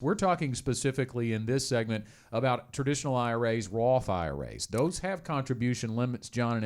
We're talking specifically in this segment about traditional IRAs, Roth IRAs. Those have contribution limits, John,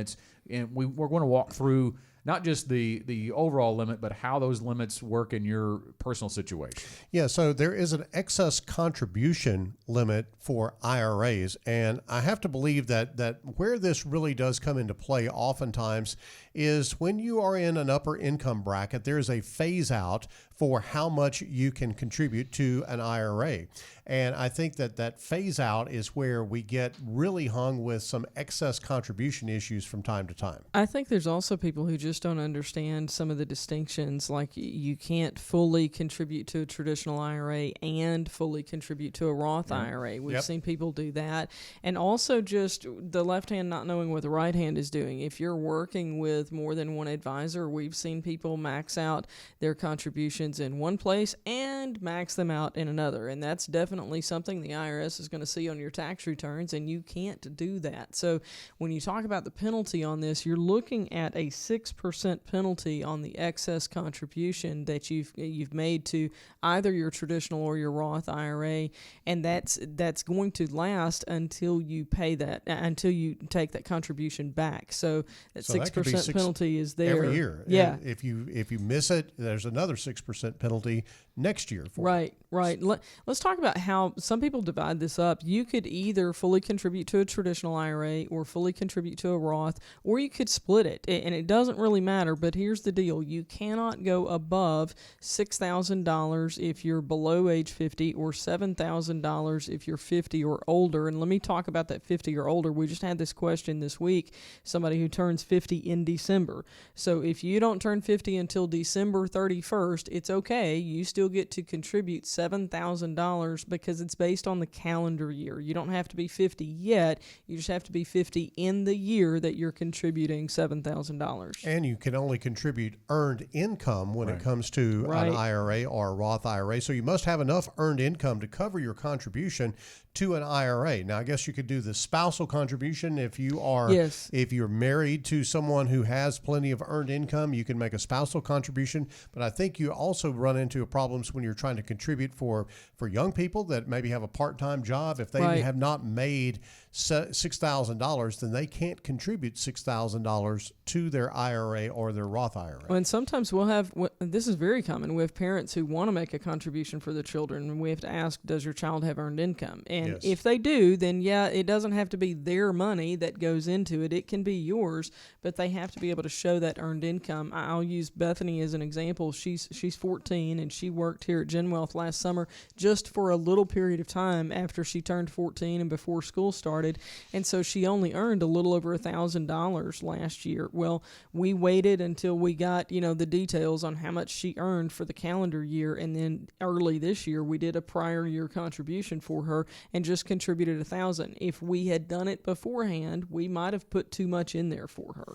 and we're going to walk through not just the overall limit, but how those limits work in your personal situation. Yeah, so there is an excess contribution limit for IRAs, and I have to believe that where this really does come into play oftentimes is when you are in an upper income bracket, there is a phase out for how much you can contribute to an IRA. And I think that phase out is where we get really hung with some excess contribution issues from time to time. I think there's also people who just don't understand some of the distinctions, like you can't fully contribute to a traditional IRA and fully contribute to a Roth IRA. We've seen people do that. And also just the left hand not knowing what the right hand is doing. If you're working with more than one advisor, we've seen people max out their contributions in one place and max them out in another. And that's definitely something the IRS is going to see on your tax returns, and you can't do that. So when you talk about the penalty on this, you're looking at a 6% penalty on the excess contribution that you've made to either your traditional or your Roth IRA, and that's going to last until you pay that, until you take that contribution back. So that 6% penalty is there every year. Yeah. And if you miss it, there's another 6% penalty next year for it. Right. Let's talk about how some people divide this up. You could either fully contribute to a traditional IRA or fully contribute to a Roth, or you could split it, and it doesn't really matter. But here's the deal: you cannot go above $6,000 if you're below age 50, or $7,000 if you're 50 or older. And let me talk about that 50 or older. We just had this question this week. Somebody who turns 50 in December. So if you don't turn 50 until December 31st, it's okay. You still get to contribute $7,000 because it's based on the calendar year. You don't have to be 50 yet. You just have to be 50 in the year that you're contributing $7,000. And you can only contribute earned income when it comes to an IRA or a Roth IRA. So you must have enough earned income to cover your contribution to an IRA. Now, I guess you could do the spousal contribution if you are, if you're married to someone who has plenty of earned income, you can make a spousal contribution. But I think you also run into problems when you're trying to contribute for young people that maybe have a part-time job. If they have not made $6,000, then they can't contribute $6,000 to their IRA or their Roth IRA. Well, and sometimes we'll have, this is very common, we have parents who want to make a contribution for the children, and we have to ask, does your child have earned income? And if they do, then it doesn't have to be their money that goes into it. It can be yours, but they have to be able to show that earned income. I'll use Bethany as an example. She's 14, and she worked here at GenWealth last summer just for a little period of time after she turned 14 and before school started. And so she only earned a little over $1,000 last year. Well, we waited until we got, the details on how much she earned for the calendar year. And then early this year, we did a prior year contribution for her and just contributed $1,000. If we had done it beforehand, we might have put too much in there for her.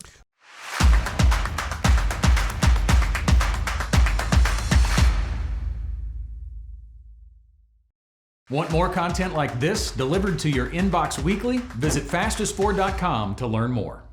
Want more content like this delivered to your inbox weekly? Visit fastest4.com to learn more.